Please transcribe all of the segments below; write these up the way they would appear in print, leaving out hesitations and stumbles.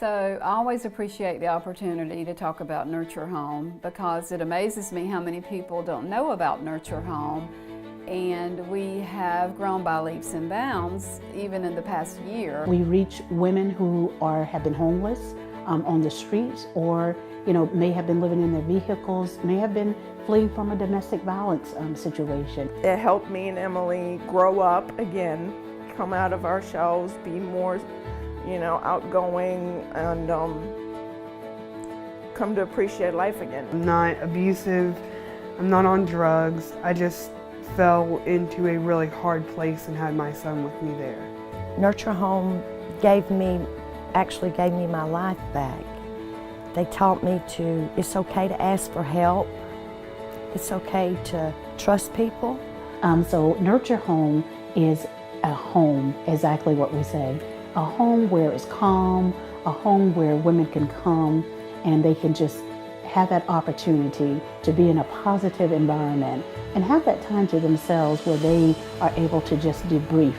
So I always appreciate the opportunity to talk about Nurture Home because it amazes me how many people don't know about Nurture Home, and we have grown by leaps and bounds even in the past year. We reach women who have been homeless on the streets, or may have been living in their vehicles, may have been fleeing from a domestic violence situation. It helped me and Emily grow up again, come out of our shells, be more outgoing, and come to appreciate life again. I'm not abusive, I'm not on drugs, I just fell into a really hard place and had my son with me there. Nurture Home actually gave me my life back. They taught me it's okay to ask for help, it's okay to trust people. So Nurture Home is a home, exactly what we say. A home where it's calm, a home where women can come and they can just have that opportunity to be in a positive environment and have that time to themselves where they are able to just debrief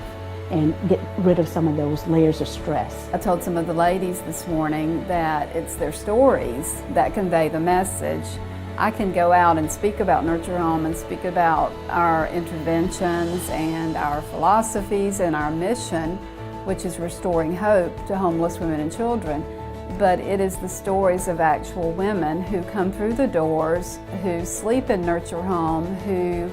and get rid of some of those layers of stress. I told some of the ladies this morning that it's their stories that convey the message. I can go out and speak about Nurture Home and speak about our interventions and our philosophies and our mission, which is restoring hope to homeless women and children. But it is the stories of actual women who come through the doors, who sleep in Nurture Home, who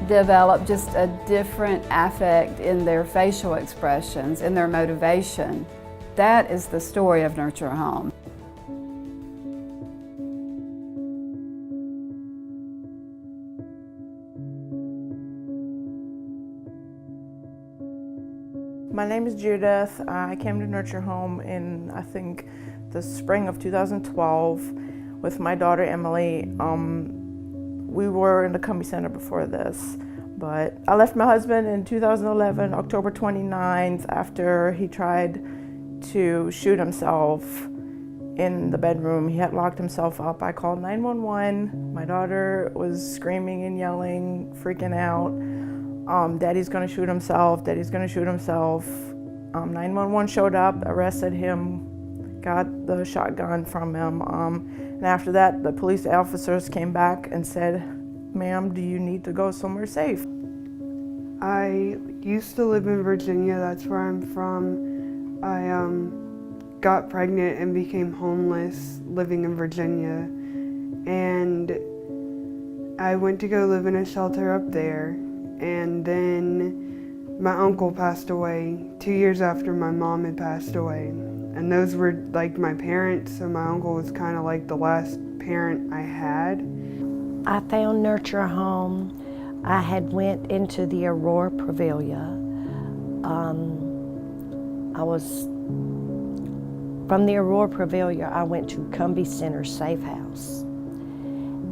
develop just a different affect in their facial expressions, in their motivation. That is the story of Nurture Home. My name is Judith. I came to Nurture Home in, I think, the spring of 2012 with my daughter Emily. We were in the Cumbie Center before this, but I left my husband in 2011, October 29th, after he tried to shoot himself in the bedroom. He had locked himself up. I called 911. My daughter was screaming and yelling, freaking out. Daddy's gonna shoot himself, Daddy's gonna shoot himself. 911 showed up, arrested him, got the shotgun from him. And after that, the police officers came back and said, "Ma'am, do you need to go somewhere safe?" I used to live in Virginia, that's where I'm from. I got pregnant and became homeless living in Virginia. And I went to go live in a shelter up there. And then my uncle passed away 2 years after my mom had passed away. And those were like my parents, so my uncle was kind of like the last parent I had. I found Nurture Home. I had went into the Aurora Pavilion. From the Aurora Pavilion, I went to Cumbie Center Safe House.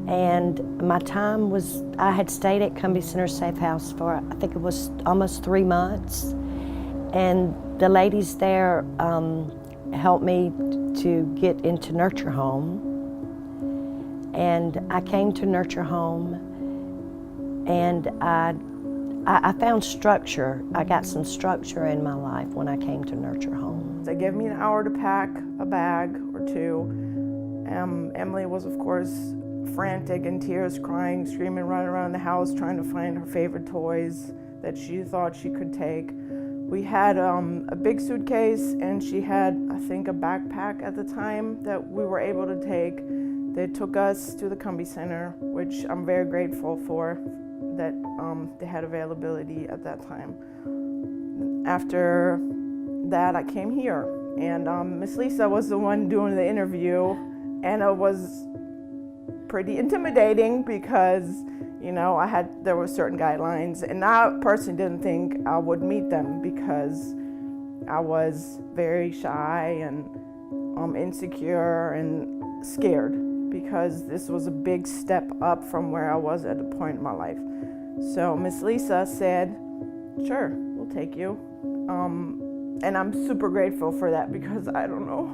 And my time was, I had stayed at Cumbie Center Safe House for, I think it was almost 3 months. And the ladies there helped me to get into Nurture Home. And I came to Nurture Home and I found structure. I got some structure in my life when I came to Nurture Home. They gave me an hour to pack a bag or two. Emily was, of course, frantic, in tears, crying, screaming, running around the house, trying to find her favorite toys that she thought she could take. We had a big suitcase, and she had, I think, a backpack at the time that we were able to take. They took us to the Cumbie Center, which I'm very grateful for, that they had availability at that time. After that, I came here, and Miss Lisa was the one doing the interview, and it was pretty intimidating because, there were certain guidelines, and I personally didn't think I would meet them because I was very shy and insecure and scared, because this was a big step up from where I was at a point in my life. So Miss Lisa said, "Sure, we'll take you." And I'm super grateful for that, because I don't know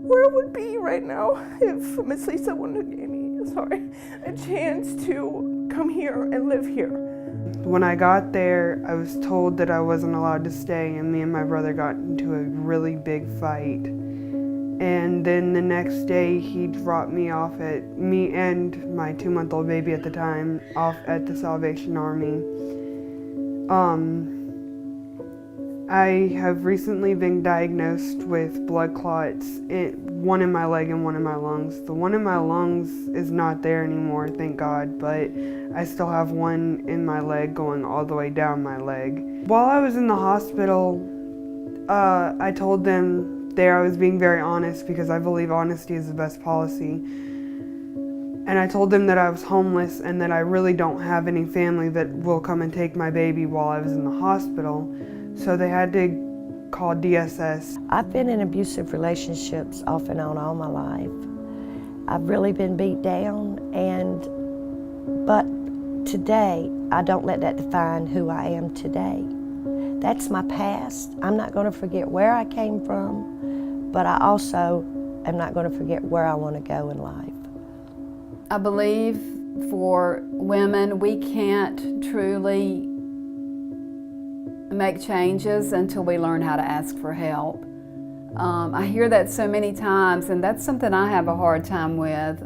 where it would be right now if Miss Lisa wouldn't have gave me a chance to come here and live here. when I got there, I was told that I wasn't allowed to stay, and me and my brother got into a really big fight. And then the next day, he dropped me off me and my 2-month-old baby at the time, off at the Salvation Army. I have recently been diagnosed with blood clots, one in my leg and one in my lungs. The one in my lungs is not there anymore, thank God, but I still have one in my leg going all the way down my leg. While I was in the hospital, I told them there I was being very honest, because I believe honesty is the best policy. And I told them that I was homeless and that I really don't have any family that will come and take my baby while I was in the hospital. So they had to call DSS. I've been in abusive relationships off and on all my life. I've really been beat down, but today, I don't let that define who I am today. That's my past. I'm not going to forget where I came from, but I also am not going to forget where I want to go in life. I believe for women, we can't truly make changes until we learn how to ask for help. I hear that so many times, and that's something I have a hard time with.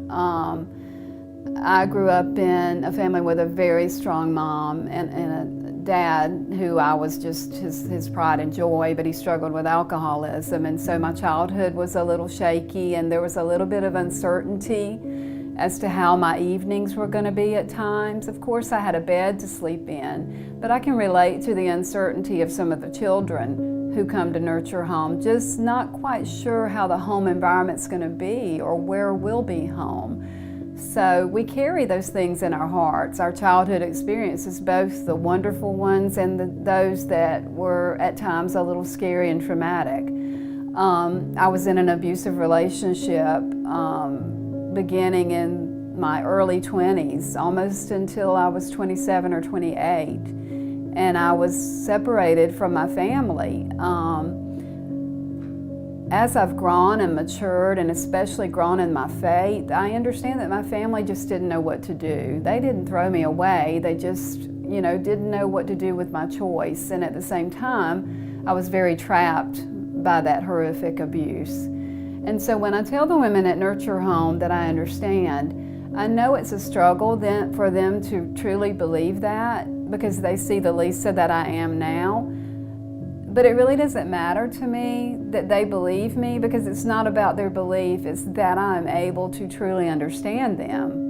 I grew up in a family with a very strong mom and a dad who I was just his pride and joy, but he struggled with alcoholism, and so my childhood was a little shaky, and there was a little bit of uncertainty as to how my evenings were going to be at times. Of course, I had a bed to sleep in, but I can relate to the uncertainty of some of the children who come to Nurture Home, just not quite sure how the home environment's going to be or where we'll be home. So we carry those things in our hearts, our childhood experiences, both the wonderful ones and those that were at times a little scary and traumatic. I was in an abusive relationship beginning in my early 20s, almost until I was 27 or 28. And I was separated from my family. As I've grown and matured, and especially grown in my faith, I understand that my family just didn't know what to do. They didn't throw me away. They just, didn't know what to do with my choice. And at the same time, I was very trapped by that horrific abuse. And so when I tell the women at Nurture Home that I understand, I know it's a struggle then for them to truly believe that, because they see the Lisa that I am now. But it really doesn't matter to me that they believe me, because it's not about their belief, it's that I'm able to truly understand them.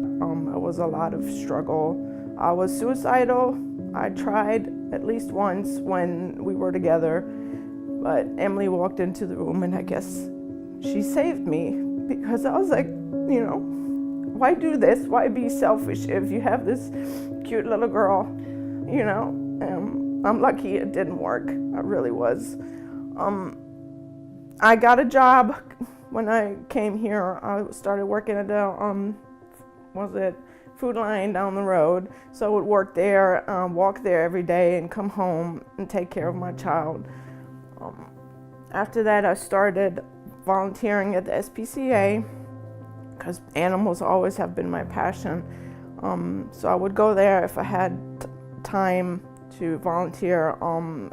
It was a lot of struggle. I was suicidal. I tried at least once when we were together, but Emily walked into the room, and I guess she saved me, because I was like, why do this? Why be selfish if you have this cute little girl? I'm lucky it didn't work. I really was. I got a job when I came here. I started working at the food line down the road. So I would work there, walk there every day, and come home and take care of my child. After that, I started volunteering at the SPCA, because animals always have been my passion. So I would go there if I had time to volunteer.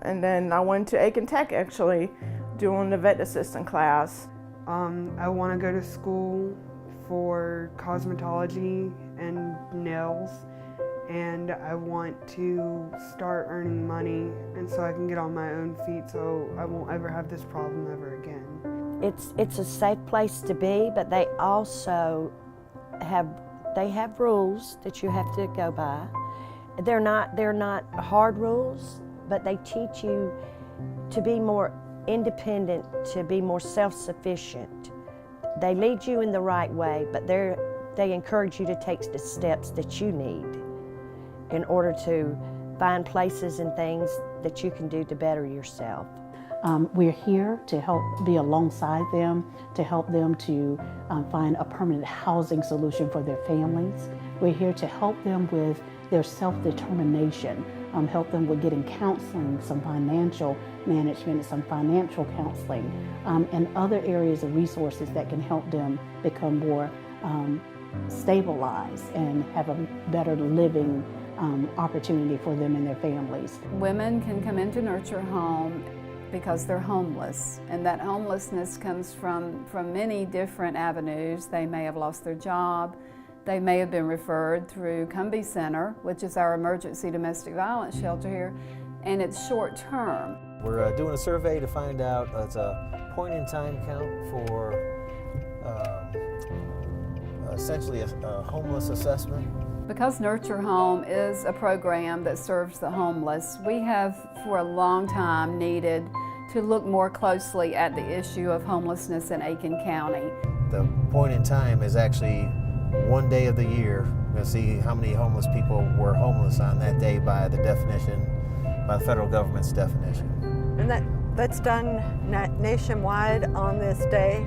And then I went to Aiken Tech, actually, doing the vet assistant class. I want to go to school for cosmetology and nails, and I want to start earning money, and so I can get on my own feet, so I won't ever have this problem ever again. It's a safe place to be, but they also have rules that you have to go by. They're not hard rules, but they teach you to be more independent, to be more self-sufficient. They lead you in the right way, but they encourage you to take the steps that you need in order to find places and things that you can do to better yourself. We're here to help be alongside them, to help them to find a permanent housing solution for their families. We're here to help them with their self-determination, help them with getting counseling, some financial management, some financial counseling, and other areas of resources that can help them become more stabilized and have a better living opportunity for them and their families. Women can come into Nurture Home because they're homeless, and that homelessness comes from many different avenues. They may have lost their job, they may have been referred through Cumbie Center, which is our emergency domestic violence shelter here, and it's short term. We're doing a survey to find out, it's a point-in-time count for essentially a homeless assessment. Because Nurture Home is a program that serves the homeless, we have for a long time needed to look more closely at the issue of homelessness in Aiken County. The point in time is actually one day of the year. We're going to see how many homeless people were homeless on that day by the definition, by the federal government's definition. And that's done nationwide on this day?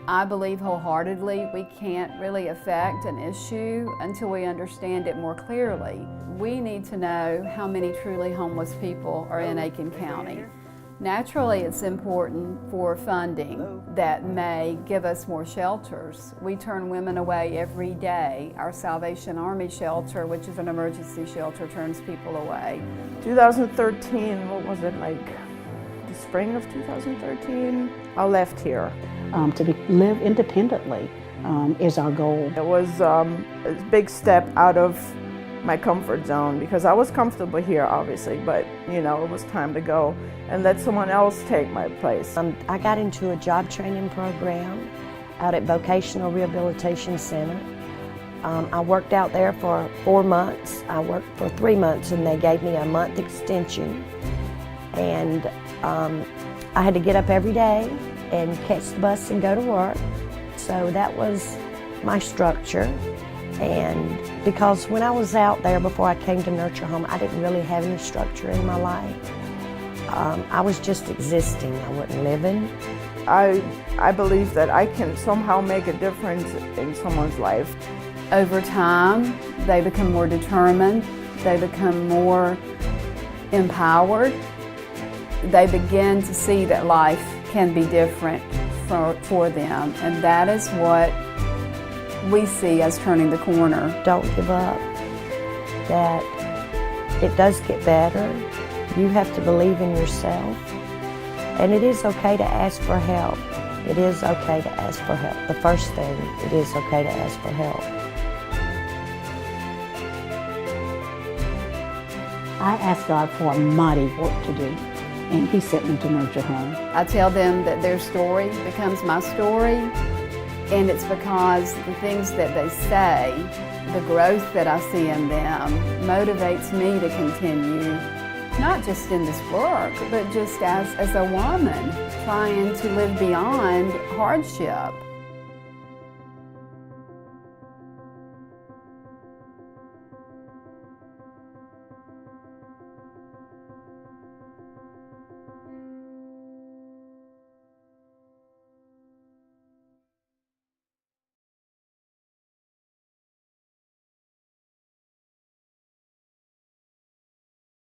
I believe wholeheartedly we can't really affect an issue until we understand it more clearly. We need to know how many truly homeless people are in Aiken County. Naturally, it's important for funding that may give us more shelters. We turn women away every day. Our Salvation Army shelter, which is an emergency shelter, turns people away. 2013, what was it, like the spring of 2013? I left here. To live independently is our goal. It was a big step out of my comfort zone because I was comfortable here, obviously, but you know, it was time to go and let someone else take my place. I got into a job training program out at Vocational Rehabilitation Center. I worked out there for 4 months. I worked for 3 months and they gave me a month extension. And I had to get up every day and catch the bus and go to work. So that was my structure. And because when I was out there before I came to Nurture Home, I didn't really have any structure in my life. I was just existing, I wasn't living. I believe that I can somehow make a difference in someone's life. Over time, they become more determined, they become more empowered. They begin to see that life can be different for them, and that is what we see as turning the corner. Don't give up, that it does get better. You have to believe in yourself, and it is okay to ask for help. It is okay to ask for help. The first thing, it is okay to ask for help. I asked God for a mighty work to do, and He sent me to Nurture Home. I tell them that their story becomes my story, and it's because the things that they say, the growth that I see in them, motivates me to continue, not just in this work, but just as a woman trying to live beyond hardship.